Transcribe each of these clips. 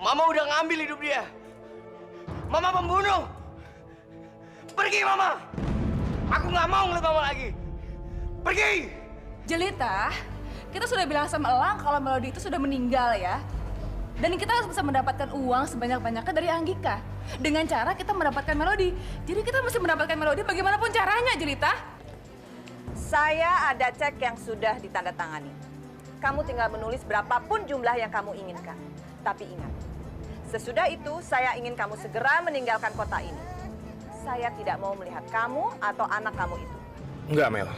Mama udah ngambil hidup dia. Mama pembunuh. Pergi, Mama. Aku nggak mau ngeliat Mama lagi. Pergi. Jelita, kita sudah bilang sama Elang kalau Melody itu sudah meninggal ya. Dan kita harus bisa mendapatkan uang sebanyak-banyaknya dari Anggika. Dengan cara kita mendapatkan Melody. Jadi kita mesti mendapatkan Melody bagaimanapun caranya, Jelita. Saya ada cek yang sudah ditandatangani. Kamu tinggal menulis berapapun jumlah yang kamu inginkan. Tapi ingat, sesudah itu saya ingin kamu segera meninggalkan kota ini. Saya tidak mau melihat kamu atau anak kamu itu. Enggak, Mel.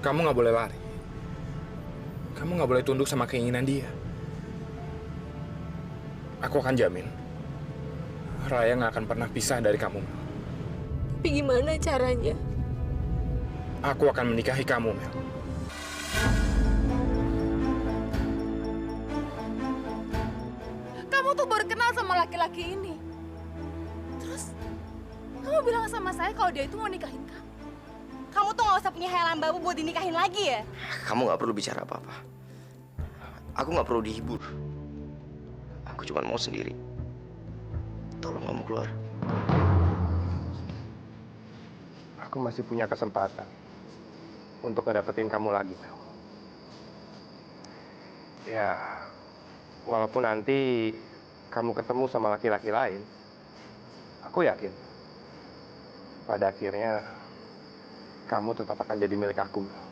Kamu nggak boleh lari. Kamu nggak boleh tunduk sama keinginan dia. Aku akan jamin, Raya nggak akan pernah pisah dari kamu, Mel. Tapi gimana caranya? Aku akan menikahi kamu, Mel. Kamu tuh baru kenal sama laki-laki ini. Terus, kamu bilang sama saya kalau dia itu mau nikahin kamu. Kamu tuh nggak usah punya hayalan babu buat dinikahin lagi ya? Kamu nggak perlu bicara apa-apa. Aku nggak perlu dihibur. Aku cuma mau sendiri. Tolong kamu keluar. Aku masih punya kesempatan untuk ngedapetin kamu lagi, Mel. Ya, walaupun nanti kamu ketemu sama laki-laki lain, aku yakin pada akhirnya kamu tetap akan jadi milik aku, Mel.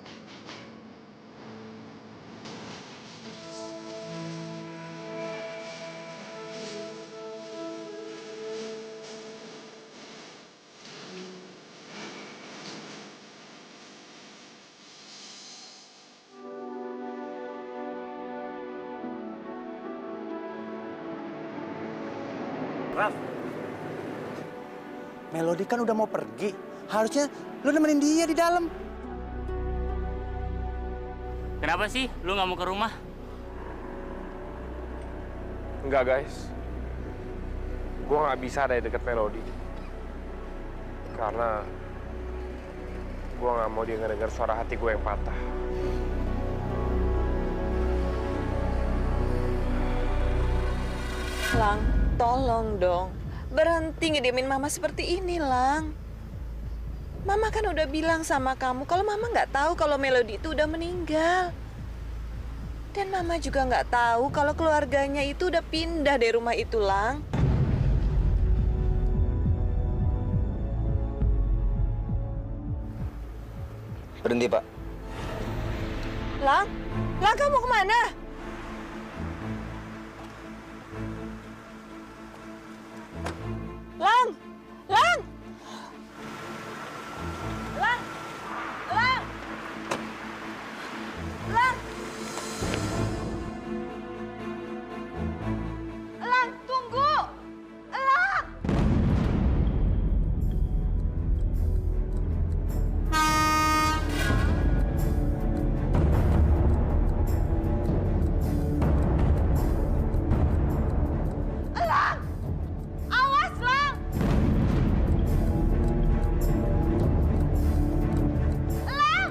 Raf, Melody kan udah mau pergi. Harusnya lu nemenin dia di dalam. Kenapa sih lu nggak mau ke rumah? Enggak, guys. Gua nggak bisa ada di dekat Melody. Karena gua nggak mau dia ngedenger suara hati gue yang patah. Lang, tolong dong. Berhenti ngediemin Mama seperti ini, Lang. Mama kan udah bilang sama kamu kalau Mama nggak tahu kalau Melody itu udah meninggal. Dan Mama juga nggak tahu kalau keluarganya itu udah pindah dari rumah itu, Lang. Berhenti, Pak. Lang, Lang kamu kemana? Lang, Lang, Lang, Lang, Lang, Lang, tunggu, Lang. Lang, awas, Lang. Lang.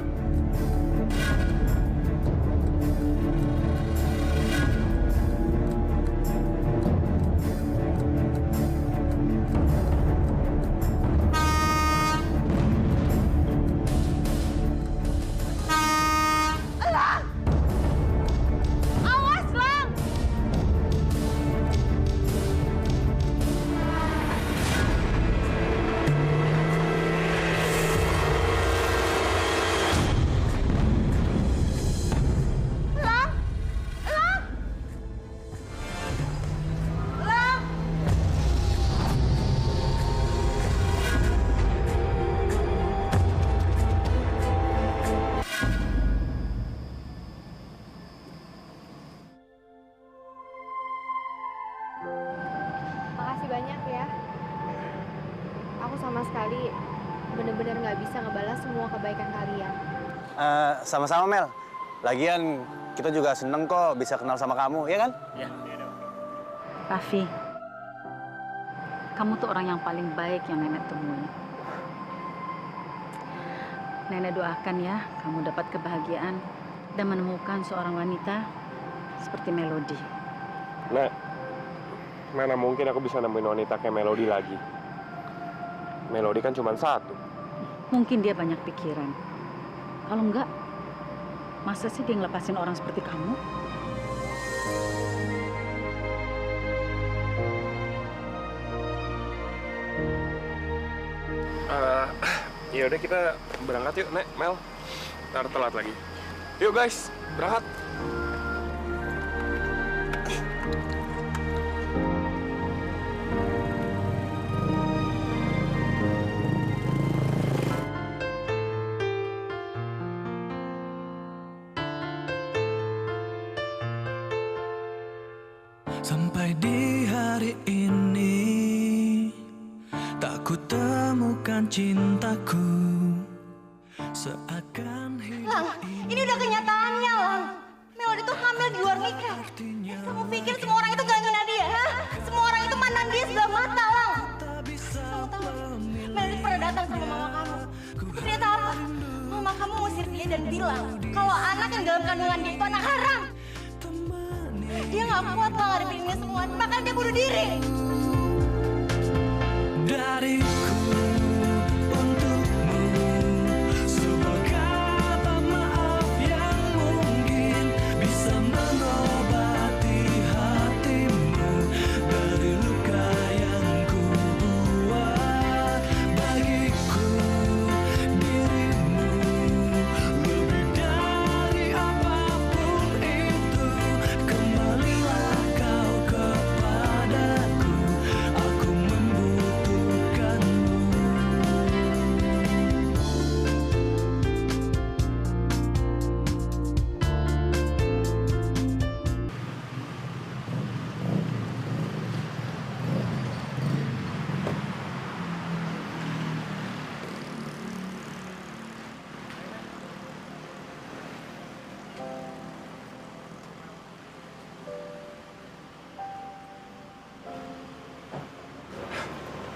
Lang. Awas, Lang. Lang. Lang. Lang. Makasih banyak ya. Aku sama sekali bener-bener nggak bisa ngebalas semua kebaikan kalian. Sama-sama, Mel. Lagian kita juga seneng kok bisa kenal sama kamu, ya kan? Ya. Raffi, kamu tuh orang yang paling baik yang nenek temui. Nenek doakan ya, kamu dapat kebahagiaan dan menemukan seorang wanita seperti Melody. Nek, Mana mungkin aku bisa nemuin wanita kayak Melody lagi. Melody kan cuma satu. Mungkin dia banyak pikiran. Kalau enggak, masa sih dia ngelepasin orang seperti kamu? Ya udah kita berangkat yuk, Nek, Mel. Ntar telat lagi. Yuk guys, berangkat. Sampai di hari ini tak ku temukan cintaku seakan hilang. Lang, ini udah kenyataannya, Lang. Melody tuh hamil di luar nikah. Kamu pikir semua orang itu gak ngina dia, ha? Semua orang itu mandang dia sebelah mata, Lang. Kamu tahu, Melody pernah datang sama mama kamu. Ternyata apa? Mama kamu ngusir dia dan bilang kalau anak yang dalam kandungan dia itu anak haram. Dia gak kuat Bang ngadepin ini semua, makanya dia bunuh diri. Dariku untukmu sebuah kata maaf yang mungkin bisa mengobati hatimu dari luka yang ku buat. Bagiku dirimu lebih dari apapun itu. Kembalilah kau kepadaku, aku membutuhkanmu.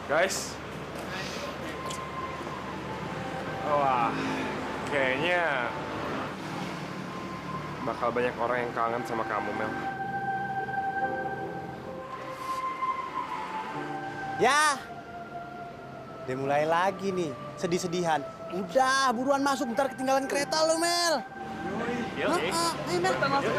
Guys. Wah, kayaknya bakal banyak orang yang kangen sama kamu, Mel. Ya, udah mulai lagi nih, sedih-sedihan. Udah, buruan masuk, ntar ketinggalan kereta lo, Mel. Yuk, Ayo, Mel. Masuk.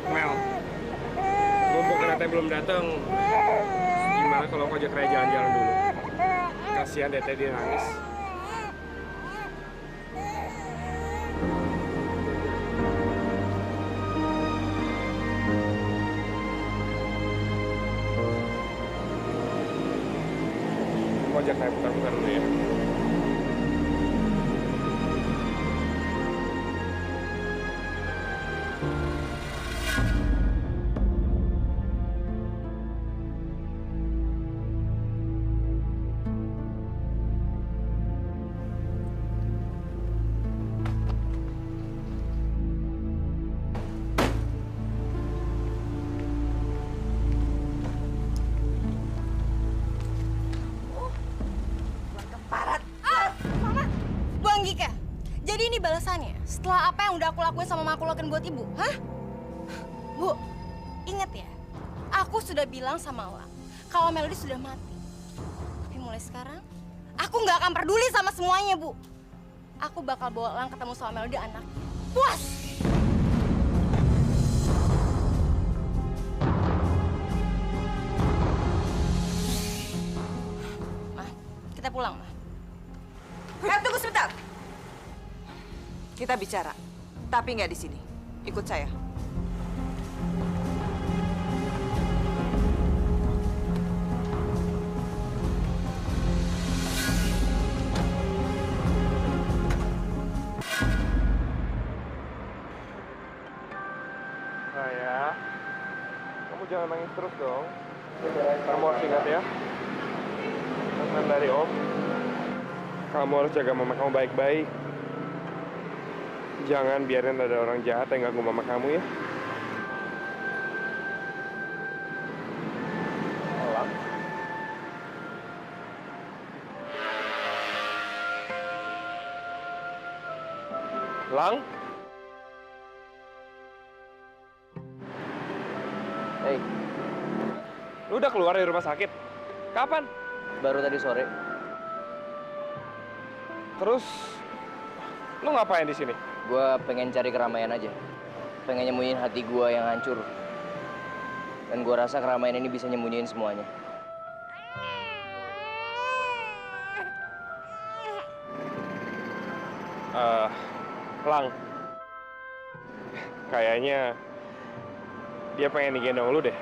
Mel, mumpung keretanya belum datang, gimana kalau kau ajak Raya jalan-jalan dulu? Kasihan Dete dia nangis. Kau ajak Raya putar-putar dulu ya. Bu Anggika, jadi ini balasannya setelah apa yang udah aku lakuin sama aku lakuin buat ibu, hah? Bu, ingat ya, aku sudah bilang sama Lang kalau Melody sudah mati. Tapi mulai sekarang, aku nggak akan peduli sama semuanya, Bu. Aku bakal bawa Lang ketemu sama Melody anaknya. Puas! Ma, kita pulang, Ma. Tunggu sebentar. Kita bicara, tapi nggak di sini. Ikut saya. Raya, kamu jangan nangis terus dong. Kamu harus ingat ya, Pesan dari Om, kamu harus jaga mama kamu baik-baik. Jangan biarin ada orang jahat yang ganggu mama kamu ya. Lang. Lang? Hei, Lu udah keluar dari rumah sakit? Kapan? baru tadi sore. Terus lu ngapain di sini? Gua pengen cari keramaian aja. Pengen nyembunyiin hati gua yang hancur. Dan gua rasa keramaian ini bisa nyembunyiin semuanya. Lang. Kayaknya dia pengen digendong lu deh.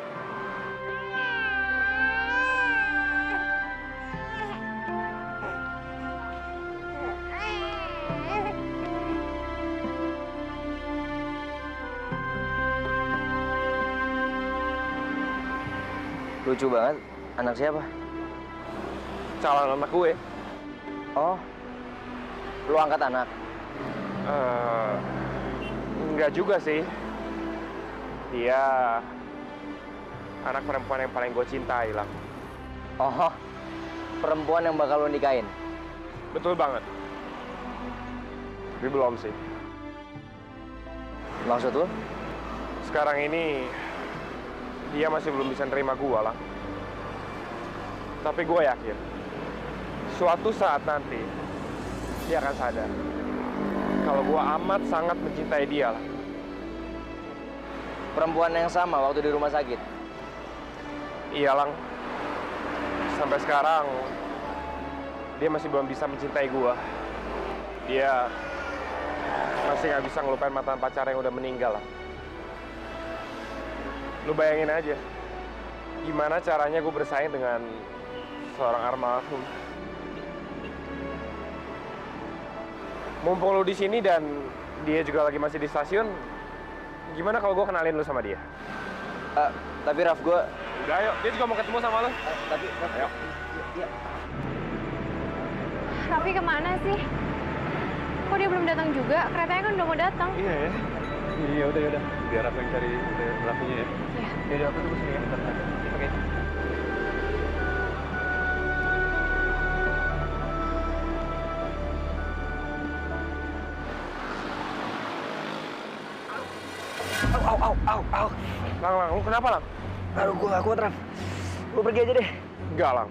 Lucu banget. Anak siapa? Calon anak gue. Oh, lu angkat anak? Enggak juga sih. Dia anak perempuan yang paling gue cintai, Lang. Oh, perempuan yang bakal lu nikahin? Betul banget. Tapi belum sih. Maksud lu? Sekarang ini dia masih belum bisa nerima gue, Lang. Tapi gue yakin suatu saat nanti dia akan sadar kalau gue amat sangat mencintai dia, Lang. Perempuan yang sama waktu di rumah sakit? Iya, Lang. Sampai sekarang dia masih belum bisa mencintai gue. Dia masih nggak bisa ngelupain mantan pacar yang udah meninggal, Lang. Lu bayangin aja, gimana caranya gue bersaing dengan seorang almarhum. Mumpung lu di sini dan dia juga lagi masih di stasiun, gimana kalau gue kenalin lu sama dia? Tapi Raf, gue... Udah, ayo. Dia juga mau ketemu sama lu. Tapi, Raf, ayo. Ya. Raffi kemana sih? Kok dia belum datang juga? Keretanya kan udah mau datang. Iya ya. Iya, udah. Biar aku yang cari Raffinya ya. Iya. Yaudah, aku tunggu sini ya. Bentar. Oke. Au. Lang, lu kenapa, Lang? Aduh, gue gak kuat, Raf. Lu pergi aja deh. Enggak, Lang.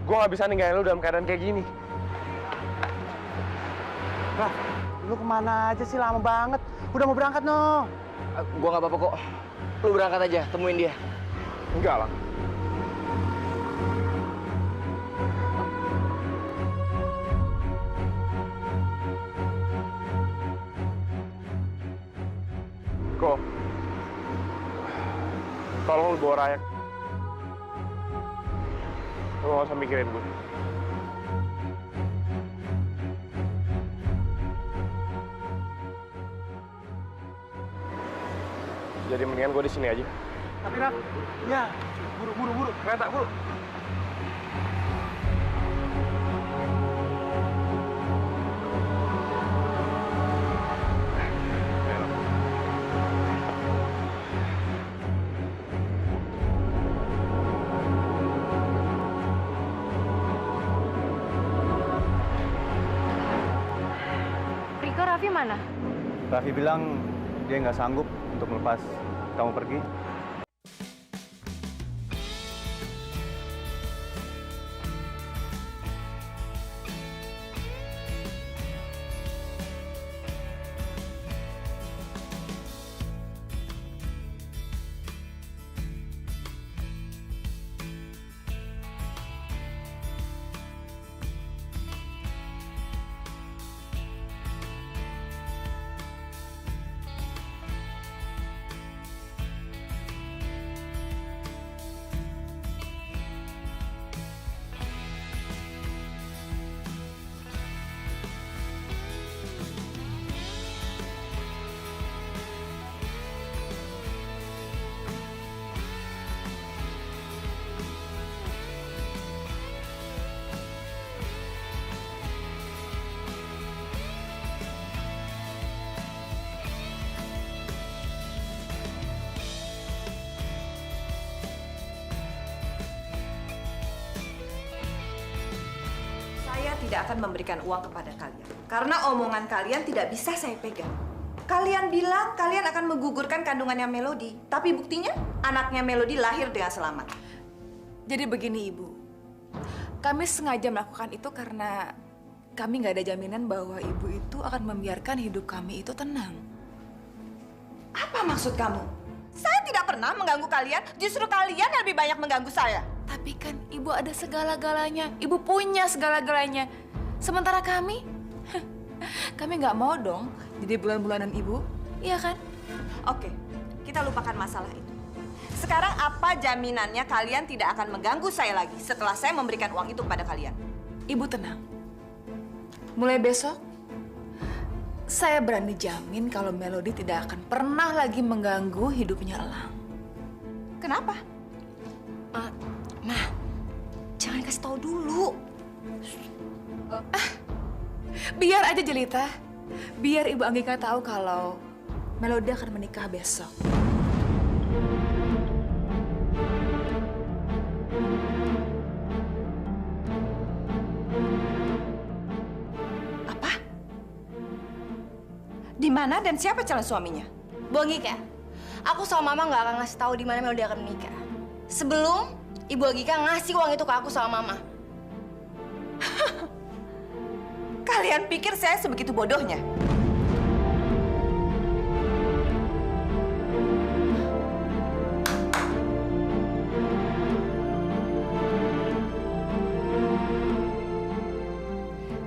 Gue gak bisa ninggalin lu dalam keadaan kayak gini. Raf, lu kemana aja sih? Lama banget. Udah mau berangkat, no. Gue gak apa-apa kok. Lu berangkat aja, temuin dia. Enggak, Lang. Kok? Tolong lu bawa Raya. Lu gak usah mikirin gue. Jadi mendingan gue di sini aja. Tapi Raf, ya, buru. Kereta, buru. Riko, Raffi mana? Raffi bilang dia nggak sanggup untuk melepas kamu pergi. tidak akan memberikan uang kepada kalian. Karena omongan kalian tidak bisa saya pegang. Kalian bilang kalian akan menggugurkan kandungannya Melody. Tapi buktinya anaknya Melody lahir dengan selamat. Jadi begini Ibu, kami sengaja melakukan itu karena kami nggak ada jaminan bahwa Ibu itu akan membiarkan hidup kami itu tenang. Apa maksud kamu? Saya tidak pernah mengganggu kalian, justru kalian yang lebih banyak mengganggu saya. Tapi kan Ibu ada segala-galanya, Ibu punya segala-galanya. Sementara kami nggak mau dong jadi bulan-bulanan Ibu, iya kan? Oke, kita lupakan masalah itu. Sekarang apa jaminannya kalian tidak akan mengganggu saya lagi setelah saya memberikan uang itu kepada kalian? Ibu tenang. Mulai besok, saya berani jamin kalau Melody tidak akan pernah lagi mengganggu hidupnya Elang. Kenapa? Ma, jangan kasih tahu dulu. Biar aja Jelita. Biar Ibu Anggika tahu kalau Melody akan menikah besok. Apa? Di mana dan siapa calon suaminya? Bu Anggika, aku sama Mama nggak akan ngasih tahu di mana Melody akan menikah. Sebelum Ibu Anggika ngasih uang itu ke aku sama Mama. Kalian pikir saya sebegitu bodohnya?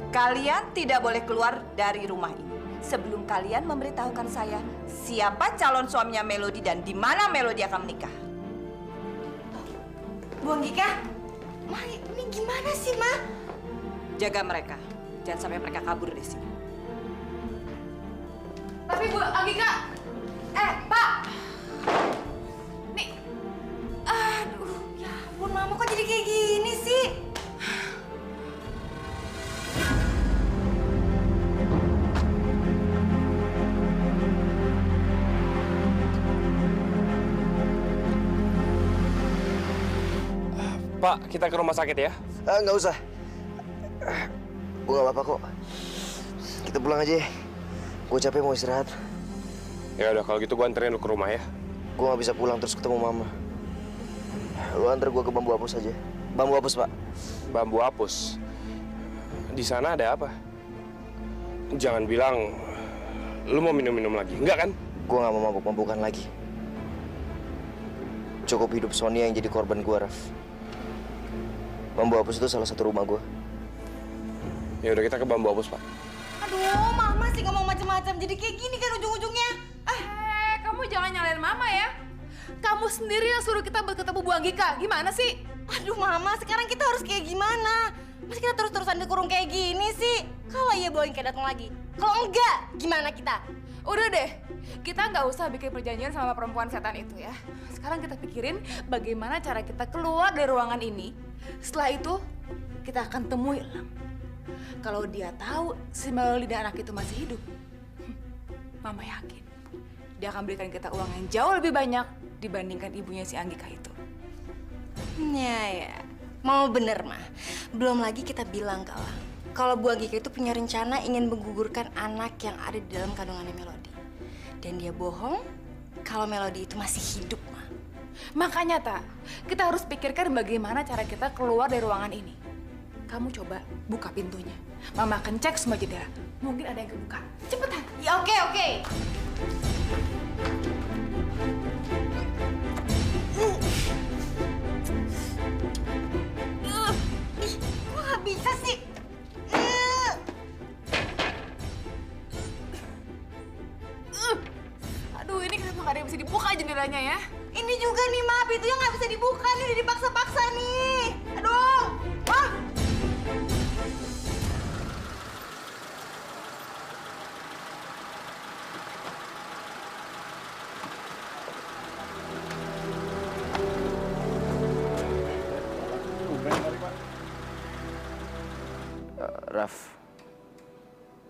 Kalian tidak boleh keluar dari rumah ini sebelum kalian memberitahukan saya siapa calon suaminya Melody dan di mana Melody akan menikah. Bu Anggika, Ma, ini gimana sih, Ma? Jaga mereka, jangan sampai mereka kabur dari sini. Tapi Bu Anggika, Pak, nih, Aduh, ya ampun Mama kok jadi kayak gini sih? Pak, kita ke rumah sakit ya? Nggak usah. Gue nggak apa-apa kok. Kita pulang aja ya. Gue capek mau istirahat. Ya udah, kalau gitu gue anterin lu ke rumah ya. Gue nggak bisa pulang terus ketemu Mama. Lu antar gue ke Bambu Apus aja. Bambu Apus, Pak. Bambu Apus. Di sana ada apa? Jangan bilang lu mau minum-minum lagi, enggak kan? Gue nggak mau mabuk-mabukan lagi. Cukup hidup Sonia yang jadi korban gue, Raf. Bambu Apus itu salah satu rumah gue. Ya udah, kita ke Bambu Apus, Pak. Aduh, Mama sih ngomong macam-macam. Jadi kayak gini kan ujung-ujungnya. kamu jangan nyalain Mama ya. Kamu sendiri yang suruh kita bertemu Bu Anggika. Gimana sih? Aduh, Mama, sekarang kita harus kayak gimana? Masa kita terus-terusan dikurung kayak gini sih? Kalau iya Bu Anggika datang lagi. Kalau enggak, gimana kita? Udah deh, kita nggak usah bikin perjanjian sama perempuan setan itu ya. Sekarang kita pikirin bagaimana cara kita keluar dari ruangan ini. Setelah itu, kita akan temui Elang. Kalau dia tahu si Melody dan anak itu masih hidup, Mama yakin dia akan berikan kita uang yang jauh lebih banyak dibandingkan ibunya si Anggika itu. Ya, mau bener, mah. Belum lagi kita bilang ke Elang kalau Bu Anggika itu punya rencana ingin menggugurkan anak yang ada di dalam kandungannya Melody. Dan dia bohong kalau Melody itu masih hidup, mah. Makanya, Ta, kita harus pikirkan bagaimana cara kita keluar dari ruangan ini. Kamu coba buka pintunya. Mama akan cek semua jendela. Mungkin ada yang kebuka. Cepetan. Ya, oke. Ih, kok nggak bisa sih? Aduh, ini kenapa nggak ada yang bisa dibuka jendelanya ya? Ini juga nih, Ma, pintunya nggak bisa dibuka nih, udah dipaksa-paksa nih. Aduh, ah! Raf,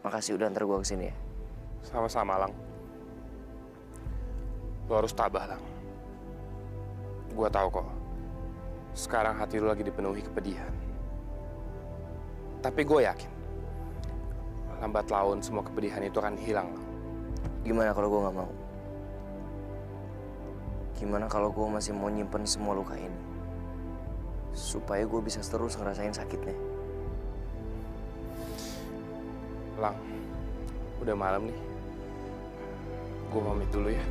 makasih udah antar gue kesini ya. Sama-sama, Lang. Lo harus tabah, Lang. Gua tahu kok. Sekarang hati lu lagi dipenuhi kepedihan. Tapi gue yakin, lambat laun semua kepedihan itu akan hilang. Gimana kalau gue nggak mau? Gimana kalau gue masih mau nyimpen semua luka ini? Supaya gue bisa terus ngerasain sakitnya. Lang, udah malam nih. Gue pamit dulu ya.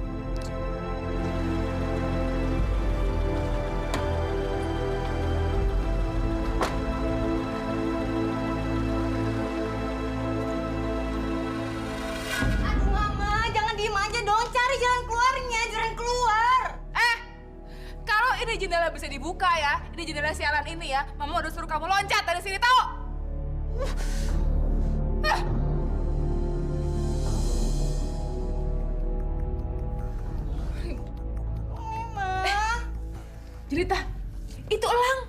Aduh Mama, jangan diem aja dong. Cari jalan keluarnya, jalan keluar. Kalau ini jendela bisa dibuka ya, ini jendela siaran ini ya, Mama udah suruh kamu loncat dari sini, tahu? Jelita, itu Elang.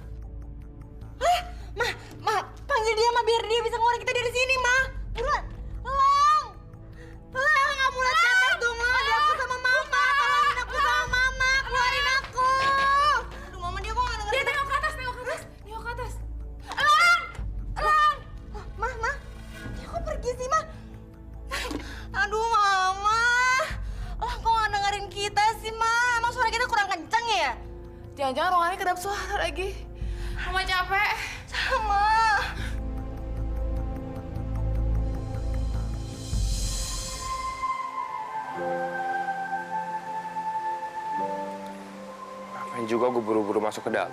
Ma, panggil dia Ma biar dia bisa ngeluarin kita dari sini, Ma. Buruan. Elang, kamu lihat ke atas dong, Ma. Ada aku sama Mama. Tolongin aku sama Mama. Keluarin aku. Aduh, Mama dia kok nggak dengerin. Dia tengok ke atas. Elang. Ma. Dia kok pergi sih, Ma? Aduh, Mama. Elang kok nggak dengerin kita sih, Ma? Emang suara kita kurang kencang ya? Jangan-jangan ruangannya kedap suara lagi. Mama capek. Sama. Ngapain juga gue buru-buru masuk ke dalam?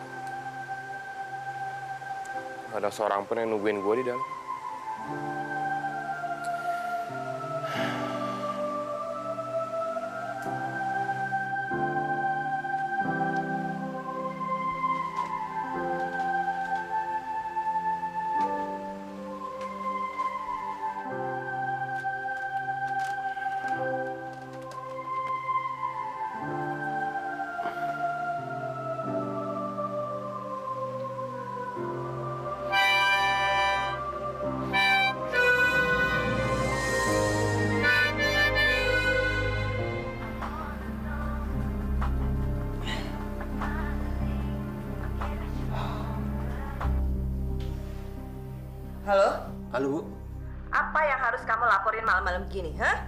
Gak ada seorang pun yang nungguin gue di dalam. Halo? Halo, Bu. Apa yang harus kamu laporin malam-malam gini, ha?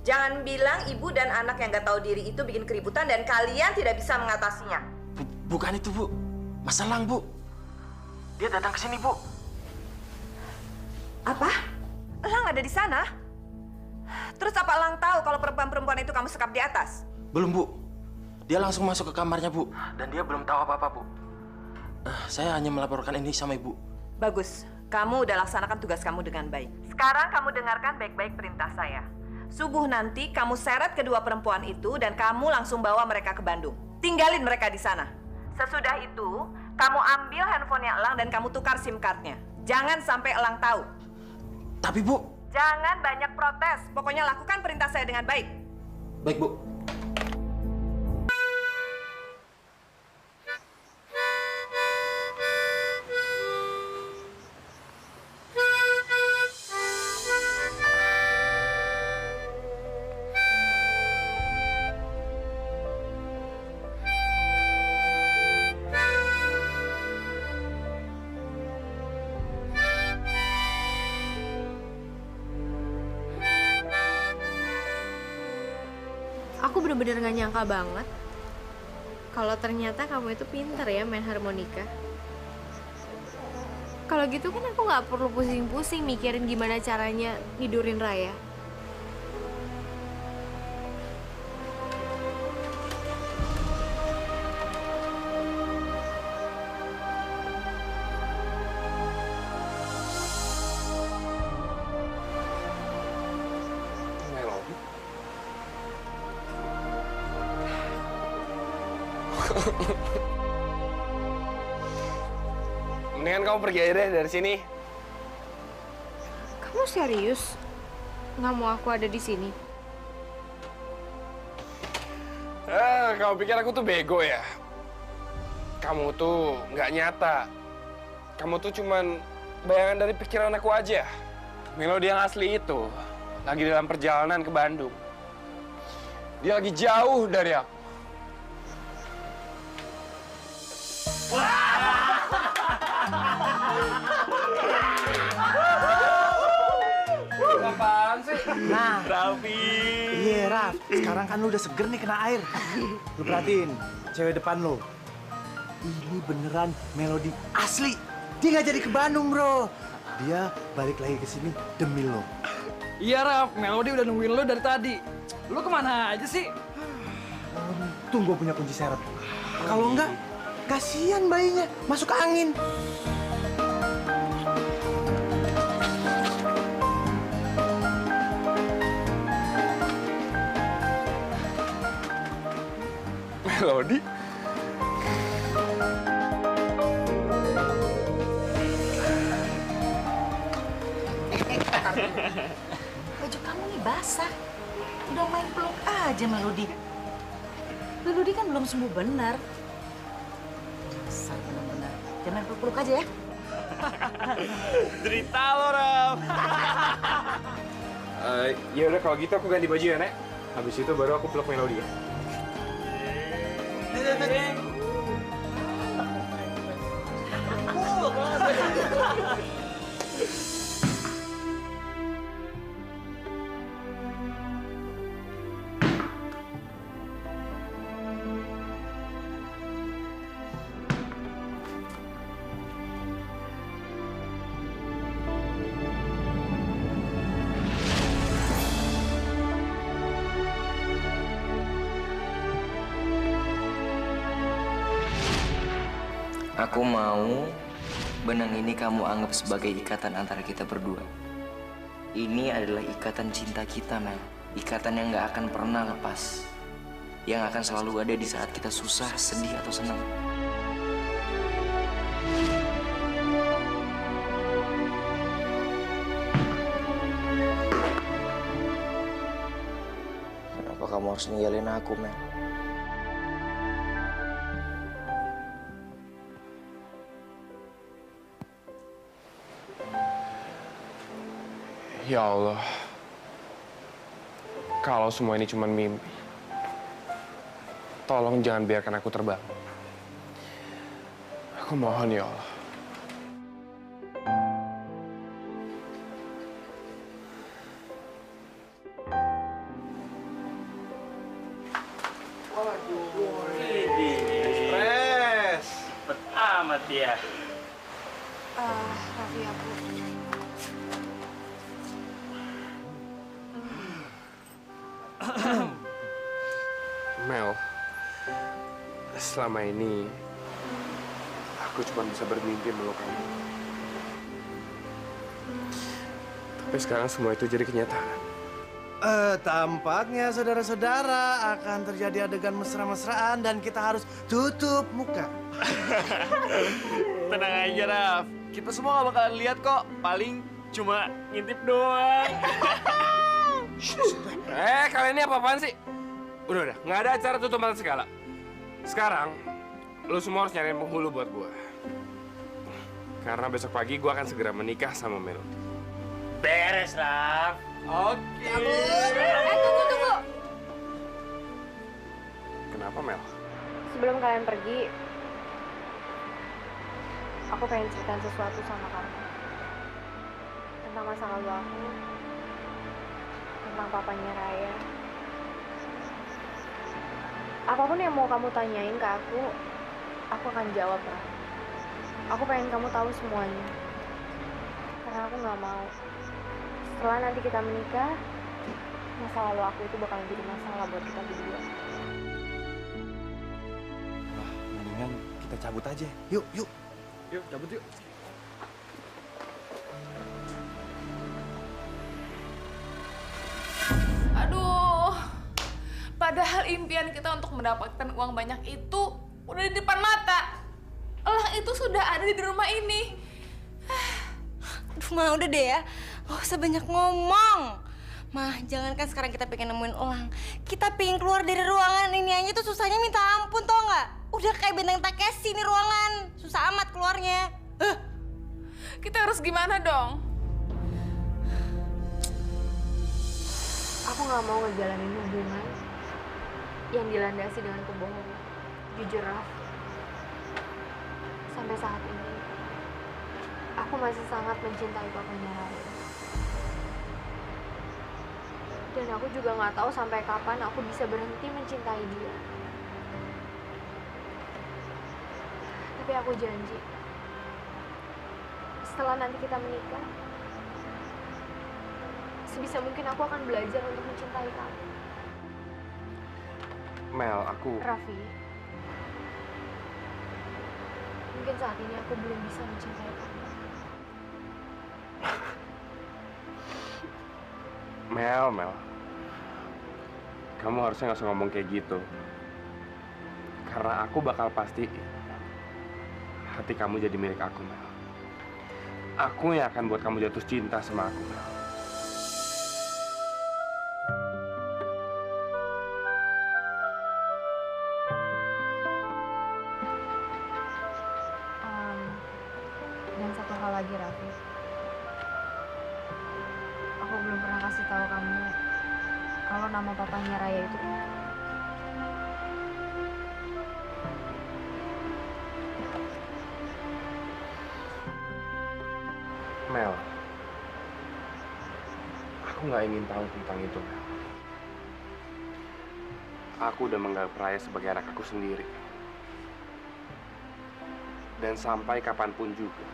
Jangan bilang ibu dan anak yang nggak tahu diri itu bikin keributan dan kalian tidak bisa mengatasinya. Bukan itu, Bu. Mas Elang, Bu. Dia datang ke sini, Bu. Apa? Elang ada di sana? Terus apa Elang tahu kalau perempuan-perempuan itu kamu sekap di atas? Belum, Bu. Dia langsung masuk ke kamarnya, Bu. Dan dia belum tahu apa-apa, Bu. Saya hanya melaporkan ini sama Ibu. Bagus. Kamu udah laksanakan tugas kamu dengan baik. Sekarang kamu dengarkan baik-baik perintah saya. Subuh nanti kamu seret kedua perempuan itu dan kamu langsung bawa mereka ke Bandung. Tinggalin mereka di sana. Sesudah itu, kamu ambil handphonenya Elang dan kamu tukar SIM card-nya. Jangan sampai Elang tahu. Tapi, Bu. Jangan banyak protes. Pokoknya lakukan perintah saya dengan baik. Baik, Bu. Aku bener-bener gak nyangka banget kalau ternyata kamu itu pintar ya main harmonika. Kalau gitu kan aku gak perlu pusing-pusing mikirin gimana caranya tidurin Raya. Mendingan kamu pergi aja deh dari sini. Kamu serius? Nggak mau aku ada di sini? Kamu pikir aku tuh bego ya? Kamu tuh nggak nyata. Kamu tuh cuman bayangan dari pikiran aku aja. Melodi yang asli itu lagi dalam perjalanan ke Bandung. Dia lagi jauh dari aku. Nah, Raffi. iya Raf, sekarang kan lu udah seger nih kena air. Lu perhatiin, cewek depan lu. Ini beneran Melody asli. Dia nggak jadi ke Bandung, bro. Dia balik lagi ke sini demi lo. Iya, Raf. Melody udah nungguin lo dari tadi. Lo kemana aja sih? Untung gue punya kunci serep. Kalau enggak, kasihan bayinya masuk angin. Melody? Baju kamu nih basah. Udah main peluk aja Melody. Melody kan belum sembuh benar. Dasar benar-benar. Jangan main peluk-peluk aja ya. Cerita lo, Raf. Ya udah kalau gitu aku ganti baju ya, Nek. Habis itu baru aku peluk Melody ya. Aku mau benang ini kamu anggap sebagai ikatan antara kita berdua. Ini adalah ikatan cinta kita, Mel. Ikatan yang gak akan pernah lepas. Yang akan selalu ada di saat kita susah, sedih, atau senang. Kenapa kamu harus ninggalin aku, Mel? Ya Allah, kalau semua ini cuma mimpi, tolong jangan biarkan aku terbang. Aku mohon ya Allah. Stres. Cepet amat ya. Raffi, aku... Mel, selama ini aku cuma bisa bermimpi meluk kamu. Tapi sekarang semua itu jadi kenyataan. Tampaknya saudara-saudara akan terjadi adegan mesra-mesraan dan kita harus tutup muka. Tenang aja, Raf. Kita semua gak bakalan lihat kok. Paling cuma ngintip doang. Kalian ini apa-apaan sih? Udah, nggak ada acara tutup mata segala. Sekarang, lu semua harus nyariin penghulu buat gua. Karena besok pagi gua akan segera menikah sama Melody. Beres, Raf. Oke. Tunggu. Kenapa, Mel? Sebelum kalian pergi, aku pengen ceritain sesuatu sama kamu. Tentang masa lalu aku. Tentang papanya Raya. Apapun yang mau kamu tanyain ke aku akan jawab, Raf. Aku pengen kamu tahu semuanya. Karena aku nggak mau setelah nanti kita menikah, masa lalu aku itu bakalan jadi masalah buat kita berdua. Wah, mendingan kita cabut aja. Yuk. Yuk, cabut yuk. Aduh, padahal impian kita untuk mendapatkan uang banyak itu udah di depan mata. Elang itu sudah ada di rumah ini. Aduh, Ma, udah deh ya. Gak usah banyak ngomong. Mah, jangankan sekarang kita pengen nemuin Elang. Kita pengen keluar dari ruangan ini aja tuh susahnya minta ampun, tau nggak? Udah kayak benteng Takeshi nih ruangan. Susah amat keluarnya. Kita harus gimana dong? Aku nggak mau ngejalanin hubungan yang dilandasi dengan kebohongan. Jujur, Raf. Sampai saat ini, aku masih sangat mencintai papanya Raya. Dan aku juga nggak tahu sampai kapan aku bisa berhenti mencintai dia. Tapi aku janji, setelah nanti kita menikah, sebisa mungkin aku akan belajar untuk mencintai kamu. Mel, aku... Raffi, mungkin saat ini aku belum bisa mencintai kamu. Mel. Kamu harusnya nggak usah ngomong kayak gitu. Karena aku bakal pastiin hati kamu jadi milik aku, Mel. Aku yang akan buat kamu jatuh cinta sama aku, Mel. Dan satu hal lagi, Raffi. Aku belum pernah kasih tahu kamu kalau nama papanya Raya itu Ika. Mel, aku nggak ingin tahu tentang itu, Mel. Aku udah menganggap Raya sebagai anak aku sendiri. Dan sampai kapanpun juga,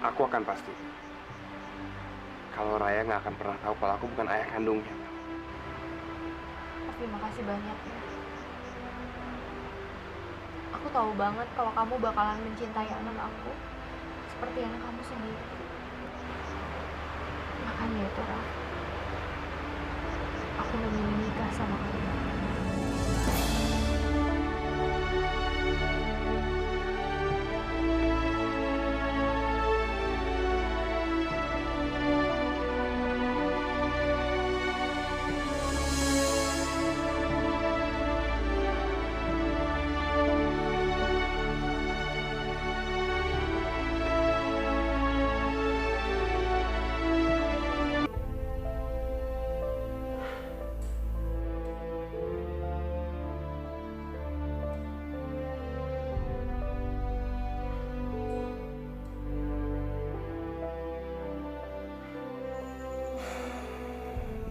aku akan pasti kalau Raya nggak akan pernah tahu kalau aku bukan ayah kandungnya. Terima kasih banyak ya. Aku tahu banget kalau kamu bakalan mencintai anak aku seperti anak kamu sendiri. Makanya itu, Raf, aku memilih nikah sama kamu.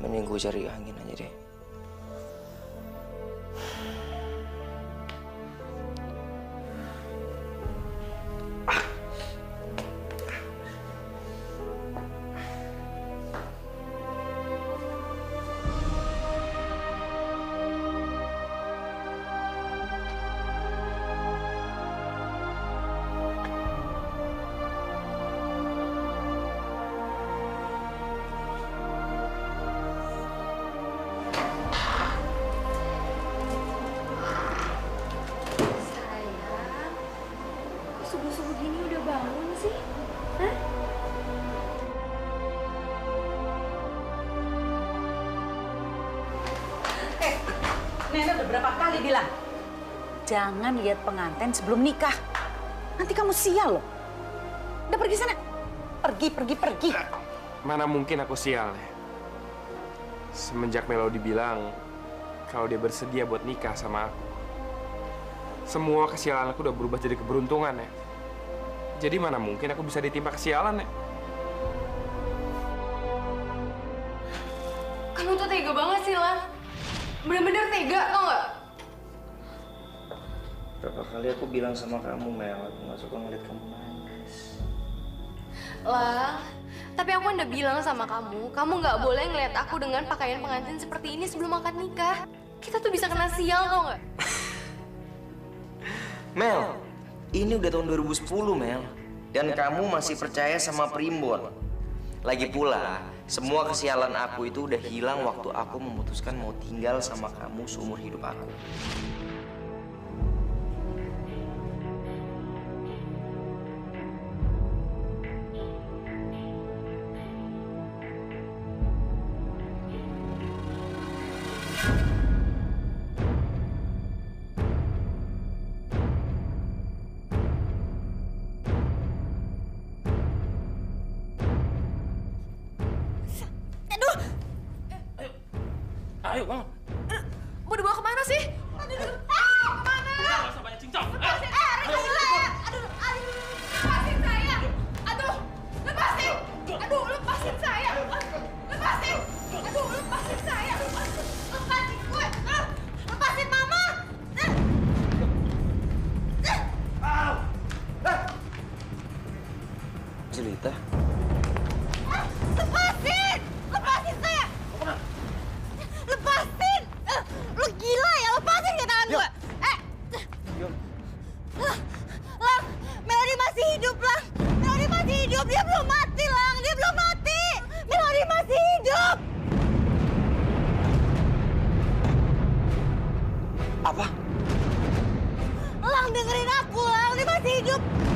Mending gue cari angin aja deh. Subuh-subuh gini udah bangun sih? Hah? Nenek udah berapa kali bilang, jangan lihat pengantin sebelum nikah. Nanti kamu sial loh. Udah pergi sana. Pergi. Mana mungkin aku sial ya? Semenjak Melody bilang kalau dia bersedia buat nikah sama aku, semua kesialan aku udah berubah jadi keberuntungan ya. Jadi mana mungkin aku bisa ditimpa kesialan ya? Kamu tuh tega banget sih, Lan. Bener-bener tega, tau nggak? Berapa kali aku bilang sama kamu, Mel, aku nggak suka ngeliat kamu nangis. Lah, tapi aku udah bilang sama kamu nggak boleh ngeliat aku dengan pakaian pengantin seperti ini sebelum akad nikah. Kita tuh bisa kena sial, tau nggak? Mel, ini udah tahun 2010, Mel. Dan kamu masih percaya sama primbon. Lagi pula, semua kesialan aku itu udah hilang waktu aku memutuskan mau tinggal sama kamu seumur hidup aku. Ayo, Bang. Mau dibawa kemana sih? Kemana? Nggak usah banyak cincang. Lepasin saya! Aduh, lepasin! Aduh, lepasin saya! Lepasin! sih, Lita? Lepasin! Lepasin saya! Lepasin! Lu gila ya? Lepasin ke tangan gue! Lang, Melody masih hidup, Lang! Melody masih hidup! Dia belum mati, Lang! Dia belum mati! Melody masih hidup! Apa? Lang, dengerin aku, Lang! Dia masih hidup!